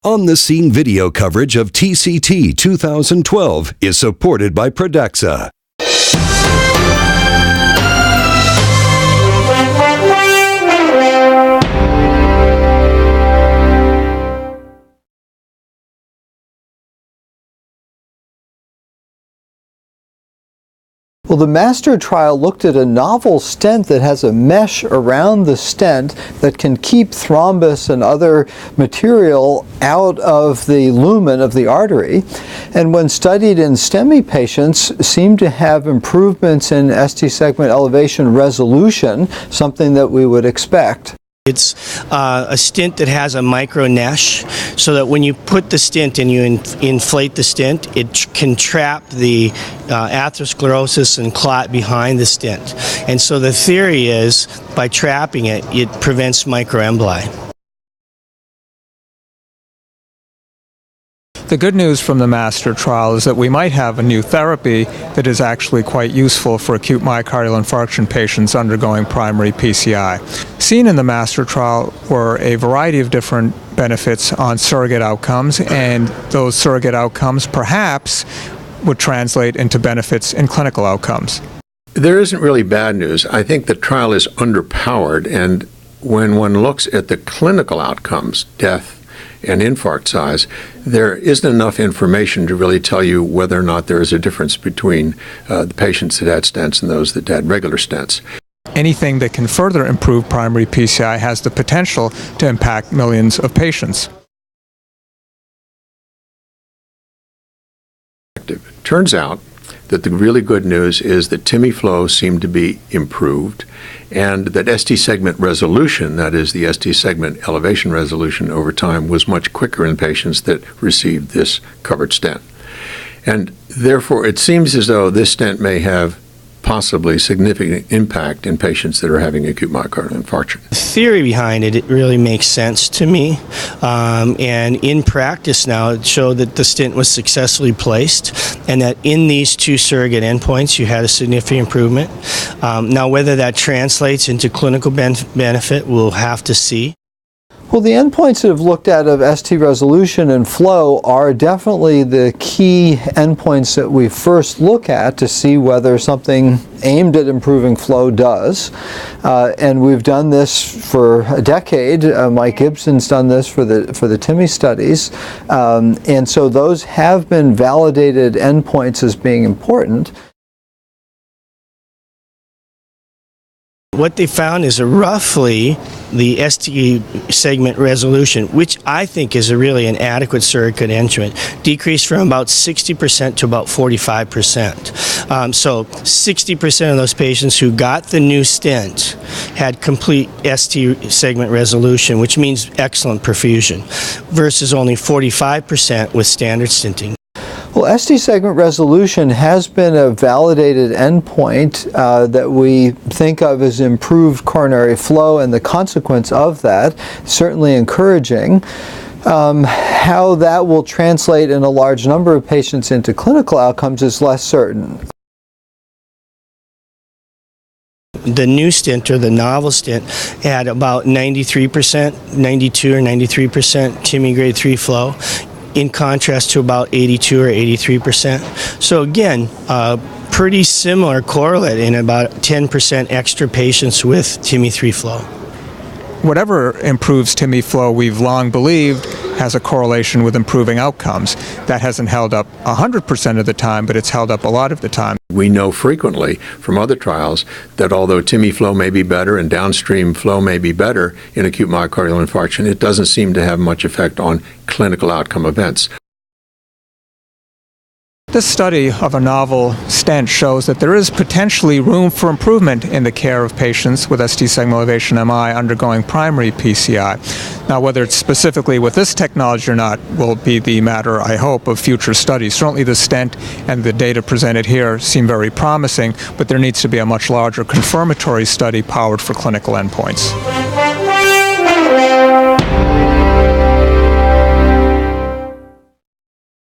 On-the-scene video coverage of TCT 2012 is supported by Pradaxa. Well, the MASTER trial looked at a novel stent that has a mesh around the stent that can keep thrombus and other material out of the lumen of the artery. And when studied in STEMI patients, seemed to have improvements in ST segment elevation resolution, something that we would expect. It's a stent that has a micronet, so that when you put the stent and you inflate the stent, it can trap the atherosclerosis and clot behind the stent. And so the theory is, by trapping it, it prevents microemboli. The good news from the MASTER trial is that we might have a new therapy that is actually quite useful for acute myocardial infarction patients undergoing primary PCI. Seen in the MASTER trial were a variety of different benefits on surrogate outcomes, and those surrogate outcomes perhaps would translate into benefits in clinical outcomes. There isn't really bad news. I think the trial is underpowered, and when one looks at the clinical outcomes, death and infarct size, there isn't enough information to really tell you whether or not there is a difference between the patients that had stents and those that had regular stents. Anything that can further improve primary PCI has the potential to impact millions of patients. It turns out that the really good news is that TIMI flow seemed to be improved, and that ST segment resolution, that is the ST segment elevation resolution over time, was much quicker in patients that received this covered stent. And therefore, it seems as though this stent may have possibly significant impact in patients that are having acute myocardial infarction. The theory behind it really makes sense to me, and in practice now it showed that the stent was successfully placed and that in these two surrogate endpoints you had a significant improvement. Now whether that translates into clinical benefit, we'll have to see. Well, the endpoints that have looked at of ST resolution and flow are definitely the key endpoints that we first look at to see whether something aimed at improving flow does. And we've done this for a decade. Mike Gibson's done this for the TIMI studies. And so those have been validated endpoints as being important. What they found is roughly the ST segment resolution, which I think is really an adequate surrogate endpoint, decreased from about 60% to about 45%. So 60% of those patients who got the new stent had complete ST segment resolution, which means excellent perfusion, versus only 45% with standard stenting. Well, ST segment resolution has been a validated endpoint that we think of as improved coronary flow, and the consequence of that certainly encouraging. How that will translate in a large number of patients into clinical outcomes is less certain. The new stent, or the novel stent, had about 93%, 92 or 93% TIMI grade 3 flow, in contrast to about 82 or 83%. So again, pretty similar correlate in about 10% extra patients with TIMI 3 flow. Whatever improves TIMI flow, we've long believed has a correlation with improving outcomes. That hasn't held up 100% of the time, but it's held up a lot of the time. We know frequently from other trials that although TIMI flow may be better and downstream flow may be better in acute myocardial infarction, it doesn't seem to have much effect on clinical outcome events. This study of a novel stent shows that there is potentially room for improvement in the care of patients with ST segment elevation MI undergoing primary PCI. Now, whether it's specifically with this technology or not will be the matter, I hope, of future studies. Certainly the stent and the data presented here seem very promising, but there needs to be a much larger confirmatory study powered for clinical endpoints.